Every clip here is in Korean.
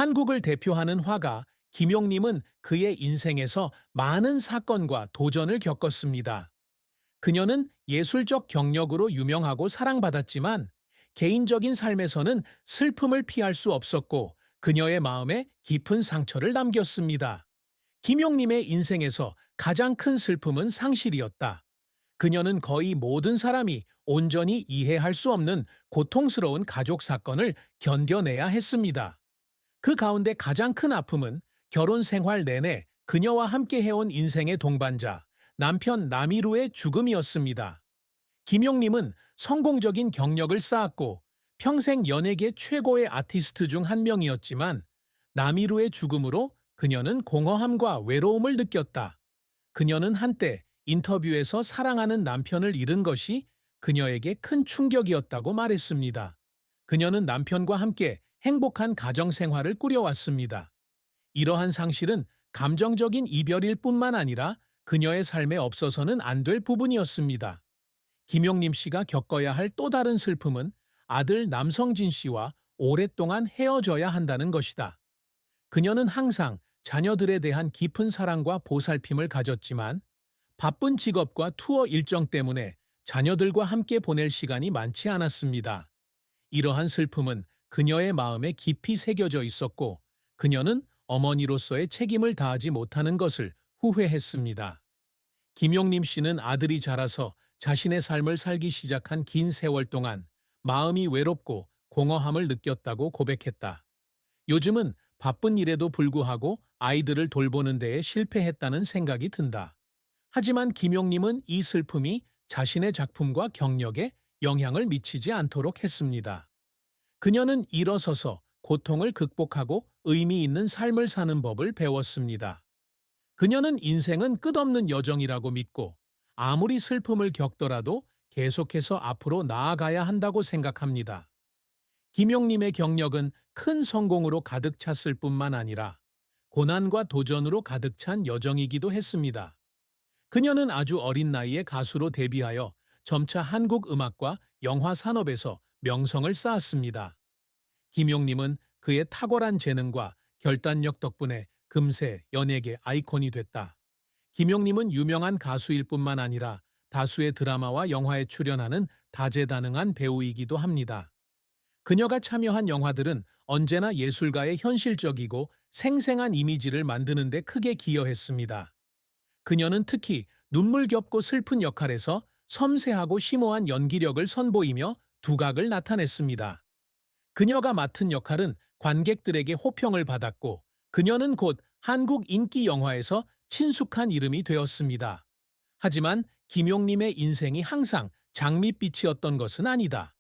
한국을 대표하는 화가 김용림은 그의 인생에서 많은 사건과 도전을 겪었습니다. 그녀는 예술적 경력으로 유명하고 사랑받았지만 개인적인 삶에서는 슬픔을 피할 수 없었고 그녀의 마음에 깊은 상처를 남겼습니다. 김용림의 인생에서 가장 큰 슬픔은 상실이었다. 그녀는 거의 모든 사람이 온전히 이해할 수 없는 고통스러운 가족 사건을 견뎌내야 했습니다. 그 가운데 가장 큰 아픔은 결혼 생활 내내 그녀와 함께 해온 인생의 동반자, 남편 남이루의 죽음이었습니다. 김용림은 성공적인 경력을 쌓았고 평생 연예계 최고의 아티스트 중 한 명이었지만 남이루의 죽음으로 그녀는 공허함과 외로움을 느꼈다. 그녀는 한때 인터뷰에서 사랑하는 남편을 잃은 것이 그녀에게 큰 충격이었다고 말했습니다. 그녀는 남편과 함께 행복한 가정 생활을 꾸려왔습니다. 이러한 상실은 감정적인 이별일 뿐만 아니라 그녀의 삶에 없어서는 안 될 부분이었습니다. 김용림 씨가 겪어야 할 또 다른 슬픔은 아들 남성진 씨와 오랫동안 헤어져야 한다는 것이다. 그녀는 항상 자녀들에 대한 깊은 사랑과 보살핌을 가졌지만 바쁜 직업과 투어 일정 때문에 자녀들과 함께 보낼 시간이 많지 않았습니다. 이러한 슬픔은 그녀의 마음에 깊이 새겨져 있었고 그녀는 어머니로서의 책임을 다하지 못하는 것을 후회했습니다. 김용림 씨는 아들이 자라서 자신의 삶을 살기 시작한 긴 세월 동안 마음이 외롭고 공허함을 느꼈다고 고백했다. 요즘은 바쁜 일에도 불구하고 아이들을 돌보는 데에 실패했다는 생각이 든다. 하지만 김용림은 이 슬픔이 자신의 작품과 경력에 영향을 미치지 않도록 했습니다. 그녀는 일어서서 고통을 극복하고 의미 있는 삶을 사는 법을 배웠습니다. 그녀는 인생은 끝없는 여정이라고 믿고 아무리 슬픔을 겪더라도 계속해서 앞으로 나아가야 한다고 생각합니다. 김용림의 경력은 큰 성공으로 가득 찼을 뿐만 아니라 고난과 도전으로 가득 찬 여정이기도 했습니다. 그녀는 아주 어린 나이에 가수로 데뷔하여 점차 한국 음악과 영화 산업에서 명성을 쌓았습니다. 김용림은 그의 탁월한 재능과 결단력 덕분에 금세 연예계 아이콘이 됐다. 김용림은 유명한 가수일 뿐만 아니라 다수의 드라마와 영화에 출연하는 다재다능한 배우이기도 합니다. 그녀가 참여한 영화들은 언제나 예술가의 현실적이고 생생한 이미지를 만드는 데 크게 기여했습니다. 그녀는 특히 눈물겹고 슬픈 역할에서 섬세하고 심오한 연기력을 선보이며 두각을 나타냈습니다. 그녀가 맡은 역할은 관객들에게 호평을 받았고 그녀는 곧 한국 인기 영화에서 친숙한 이름이 되었습니다. 하지만 김용림의 인생이 항상 장밋빛이었던 것은 아니다.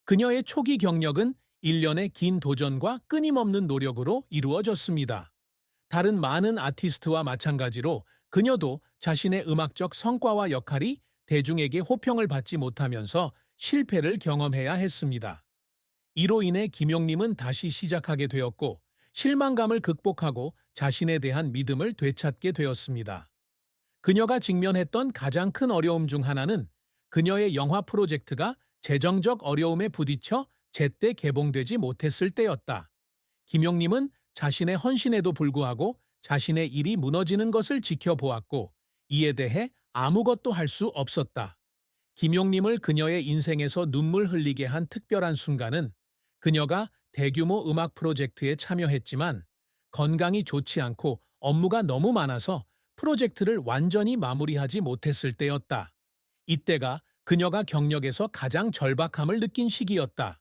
그녀의 초기 경력은 일련의 긴 도전과 끊임없는 노력으로 이루어졌습니다. 다른 많은 아티스트와 마찬가지로 그녀도 자신의 음악적 성과와 역할이 대중에게 호평을 받지 못하면서 실패를 경험해야 했습니다. 이로 인해 김용림은 다시 시작하게 되었고 실망감을 극복하고 자신에 대한 믿음을 되찾게 되었습니다. 그녀가 직면했던 가장 큰 어려움 중 하나는 그녀의 영화 프로젝트가 재정적 어려움에 부딪혀 제때 개봉되지 못했을 때였다. 김용림은 자신의 헌신에도 불구하고 자신의 일이 무너지는 것을 지켜보았고 이에 대해 아무것도 할 수 없었다. 김용림을 그녀의 인생에서 눈물 흘리게 한 특별한 순간은 그녀가 대규모 음악 프로젝트에 참여했지만 건강이 좋지 않고 업무가 너무 많아서 프로젝트를 완전히 마무리하지 못했을 때였다. 이때가 그녀가 경력에서 가장 절박함을 느낀 시기였다.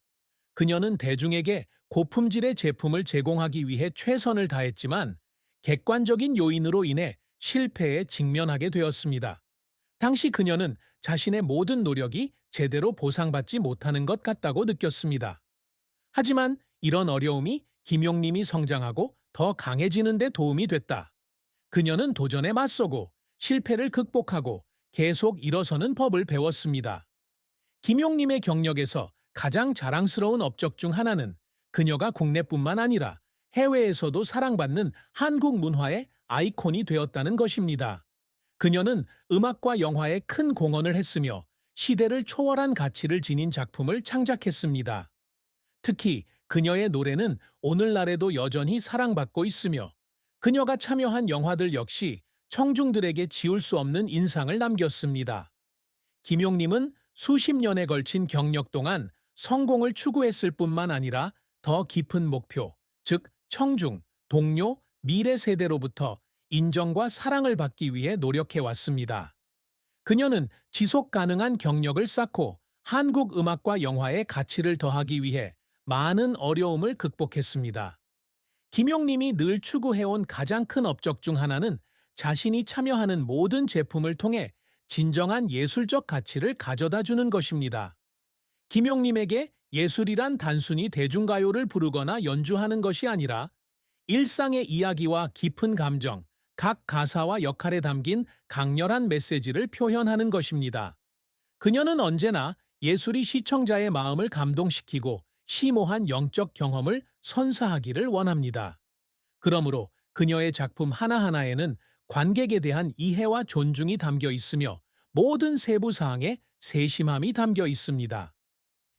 그녀는 대중에게 고품질의 제품을 제공하기 위해 최선을 다했지만 객관적인 요인으로 인해 실패에 직면하게 되었습니다. 당시 그녀는 자신의 모든 노력이 제대로 보상받지 못하는 것 같다고 느꼈습니다. 하지만 이런 어려움이 김용림이 성장하고 더 강해지는 데 도움이 됐다. 그녀는 도전에 맞서고 실패를 극복하고 계속 일어서는 법을 배웠습니다. 김용림의 경력에서 가장 자랑스러운 업적 중 하나는 그녀가 국내뿐만 아니라 해외에서도 사랑받는 한국 문화의 아이콘이 되었다는 것입니다. 그녀는 음악과 영화에 큰 공헌을 했으며 시대를 초월한 가치를 지닌 작품을 창작했습니다. 특히 그녀의 노래는 오늘날에도 여전히 사랑받고 있으며 그녀가 참여한 영화들 역시 청중들에게 지울 수 없는 인상을 남겼습니다. 김용님은 수십 년에 걸친 경력 동안 성공을 추구했을 뿐만 아니라 더 깊은 목표, 즉 청중, 동료, 미래 세대로부터 인정과 사랑을 받기 위해 노력해 왔습니다. 그녀는 지속 가능한 경력을 쌓고 한국 음악과 영화의 가치를 더하기 위해 많은 어려움을 극복했습니다. 김용님이 늘 추구해온 가장 큰 업적 중 하나는 자신이 참여하는 모든 제품을 통해 진정한 예술적 가치를 가져다 주는 것입니다. 김용님에게 예술이란 단순히 대중가요를 부르거나 연주하는 것이 아니라 일상의 이야기와 깊은 감정, 각 가사와 역할에 담긴 강렬한 메시지를 표현하는 것입니다. 그녀는 언제나 예술이 시청자의 마음을 감동시키고 심오한 영적 경험을 선사하기를 원합니다. 그러므로 그녀의 작품 하나하나에는 관객에 대한 이해와 존중이 담겨 있으며 모든 세부 사항에 세심함이 담겨 있습니다.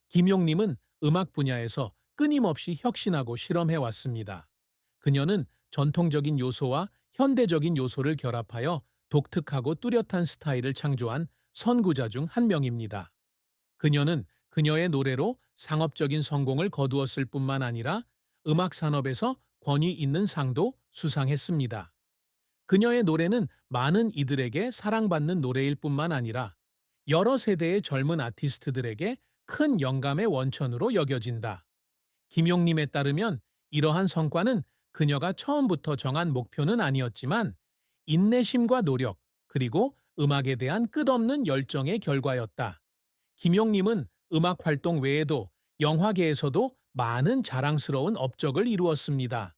김용님은 음악 분야에서 끊임없이 혁신하고 실험해 왔습니다. 그녀는 전통적인 요소와 현대적인 요소를 결합하여 독특하고 뚜렷한 스타일을 창조한 선구자 중 한 명입니다. 그녀는 그녀의 노래로 상업적인 성공을 거두었을 뿐만 아니라 음악 산업에서 권위 있는 상도 수상했습니다. 그녀의 노래는 많은 이들에게 사랑받는 노래일 뿐만 아니라 여러 세대의 젊은 아티스트들에게 큰 영감의 원천으로 여겨진다. 김용님에 따르면 이러한 성과는 그녀가 처음부터 정한 목표는 아니었지만 인내심과 노력, 그리고 음악에 대한 끝없는 열정의 결과였다. 김용님은 음악 활동 외에도 영화계에서도 많은 자랑스러운 업적을 이루었습니다.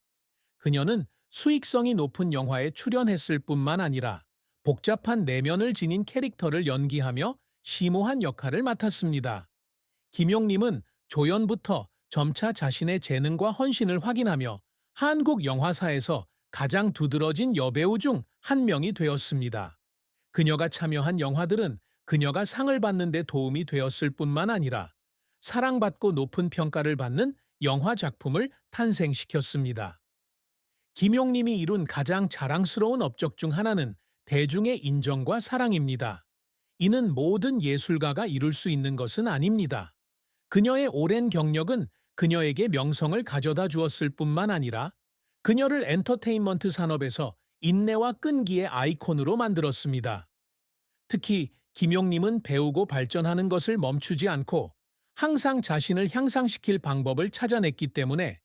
그녀는 수익성이 높은 영화에 출연했을 뿐만 아니라 복잡한 내면을 지닌 캐릭터를 연기하며 심오한 역할을 맡았습니다. 김용님은 조연부터 점차 자신의 재능과 헌신을 확인하며 한국 영화사에서 가장 두드러진 여배우 중 한 명이 되었습니다. 그녀가 참여한 영화들은 그녀가 상을 받는 데 도움이 되었을 뿐만 아니라 사랑받고 높은 평가를 받는 영화 작품을 탄생시켰습니다. 김용님이 이룬 가장 자랑스러운 업적 중 하나는 대중의 인정과 사랑입니다. 이는 모든 예술가가 이룰 수 있는 것은 아닙니다. 그녀의 오랜 경력은 그녀에게 명성을 가져다 주었을 뿐만 아니라 그녀를 엔터테인먼트 산업에서 인내와 끈기의 아이콘으로 만들었습니다. 특히 김용님은 배우고 발전하는 것을 멈추지 않고 항상 자신을 향상시킬 방법을 찾아냈기 때문에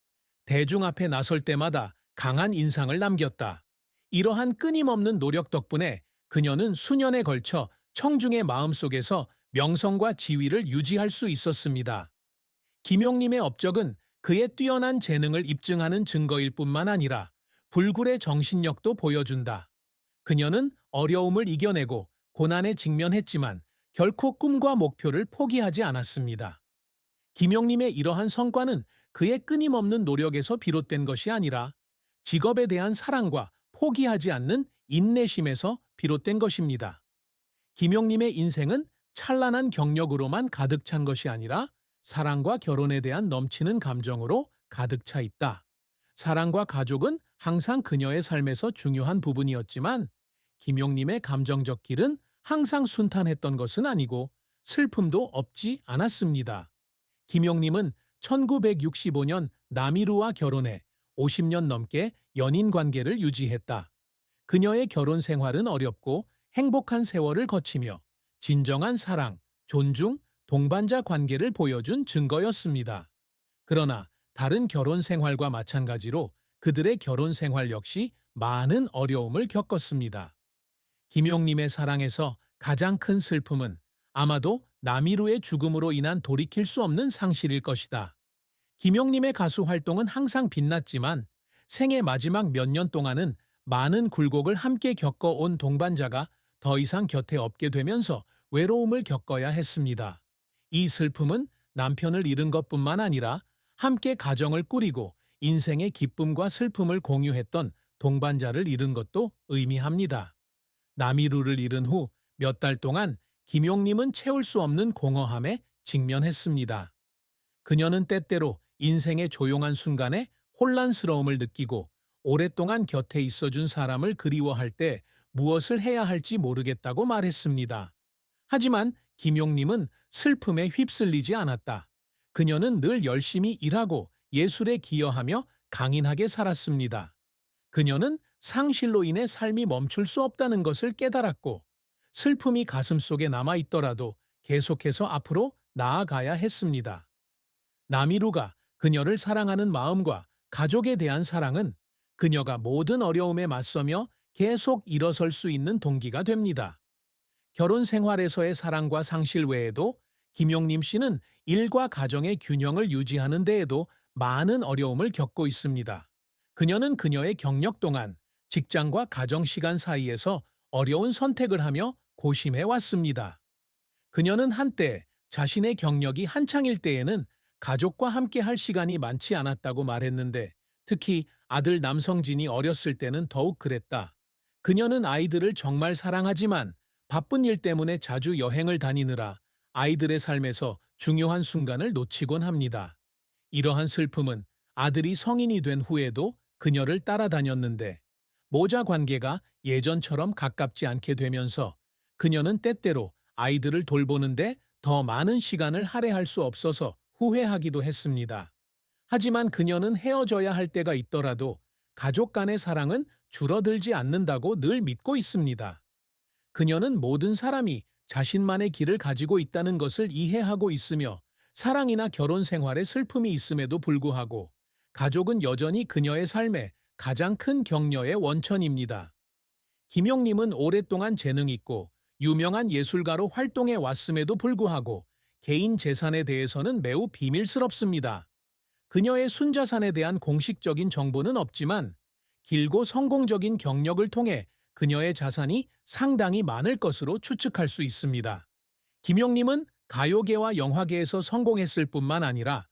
대중 앞에 나설 때마다 강한 인상을 남겼다. 이러한 끊임없는 노력 덕분에 그녀는 수년에 걸쳐 청중의 마음속에서 명성과 지위를 유지할 수 있었습니다. 김용님의 업적은 그의 뛰어난 재능을 입증하는 증거일 뿐만 아니라 불굴의 정신력도 보여준다. 그녀는 어려움을 이겨내고 고난에 직면했지만 결코 꿈과 목표를 포기하지 않았습니다. 김용님의 이러한 성과는 그의 끊임없는 노력에서 비롯된 것이 아니라 직업에 대한 사랑과 포기하지 않는 인내심에서 비롯된 것입니다. 김용님의 인생은 찬란한 경력으로만 가득 찬 것이 아니라 사랑과 결혼에 대한 넘치는 감정으로 가득 차 있다. 사랑과 가족은 항상 그녀의 삶에서 중요한 부분이었지만 김용님의 감정적 길은 항상 순탄했던 것은 아니고 슬픔도 없지 않았습니다. 김용님은 1965년 남이루와 결혼해 50년 넘게 연인 관계를 유지했다. 그녀의 결혼 생활은 어렵고 행복한 세월을 거치며 진정한 사랑, 존중, 동반자 관계를 보여준 증거였습니다. 그러나 다른 결혼 생활과 마찬가지로 그들의 결혼 생활 역시 많은 어려움을 겪었습니다. 김용님의 사랑에서 가장 큰 슬픔은 아마도 남이루의 죽음으로 인한 돌이킬 수 없는 상실일 것이다. 김용님의 가수 활동은 항상 빛났지만 생애 마지막 몇 년 동안은 많은 굴곡을 함께 겪어온 동반자가 더 이상 곁에 없게 되면서 외로움을 겪어야 했습니다. 이 슬픔은 남편을 잃은 것뿐만 아니라 함께 가정을 꾸리고 인생의 기쁨과 슬픔을 공유했던 동반자를 잃은 것도 의미합니다. 남이루를 잃은 후 몇 달 동안 김용님은 채울 수 없는 공허함에 직면했습니다. 그녀는 때때로 인생의 조용한 순간에 혼란스러움을 느끼고 오랫동안 곁에 있어준 사람을 그리워할 때 무엇을 해야 할지 모르겠다고 말했습니다. 하지만 김용님은 슬픔에 휩쓸리지 않았다. 그녀는 늘 열심히 일하고 예술에 기여하며 강인하게 살았습니다. 그녀는 상실로 인해 삶이 멈출 수 없다는 것을 깨달았고, 슬픔이 가슴속에 남아있더라도 계속해서 앞으로 나아가야 했습니다. 나미루가 그녀를 사랑하는 마음과 가족에 대한 사랑은 그녀가 모든 어려움에 맞서며 계속 일어설 수 있는 동기가 됩니다. 결혼 생활에서의 사랑과 상실 외에도 김용림 씨는 일과 가정의 균형을 유지하는 데에도 많은 어려움을 겪고 있습니다. 그녀는 그녀의 경력 동안 직장과 가정 시간 사이에서 어려운 선택을 하며 고심해 왔습니다. 그녀는 한때 자신의 경력이 한창일 때에는 가족과 함께 할 시간이 많지 않았다고 말했는데, 특히 아들 남성진이 어렸을 때는 더욱 그랬다. 그녀는 아이들을 정말 사랑하지만 바쁜 일 때문에 자주 여행을 다니느라 아이들의 삶에서 중요한 순간을 놓치곤 합니다. 이러한 슬픔은 아들이 성인이 된 후에도 그녀를 따라다녔는데, 모자 관계가 예전처럼 가깝지 않게 되면서 그녀는 때때로 아이들을 돌보는데 더 많은 시간을 할애할 수 없어서 후회하기도 했습니다. 하지만 그녀는 헤어져야 할 때가 있더라도 가족 간의 사랑은 줄어들지 않는다고 늘 믿고 있습니다. 그녀는 모든 사람이 자신만의 길을 가지고 있다는 것을 이해하고 있으며, 사랑이나 결혼 생활에 슬픔이 있음에도 불구하고 가족은 여전히 그녀의 삶의 가장 큰 격려의 원천입니다. 김용님은 오랫동안 재능 있고 유명한 예술가로 활동해 왔음에도 불구하고 개인 재산에 대해서는 매우 비밀스럽습니다. 그녀의 순자산에 대한 공식적인 정보는 없지만 길고 성공적인 경력을 통해 그녀의 자산이 상당히 많을 것으로 추측할 수 있습니다. 김용님은 가요계와 영화계에서 성공했을 뿐만 아니라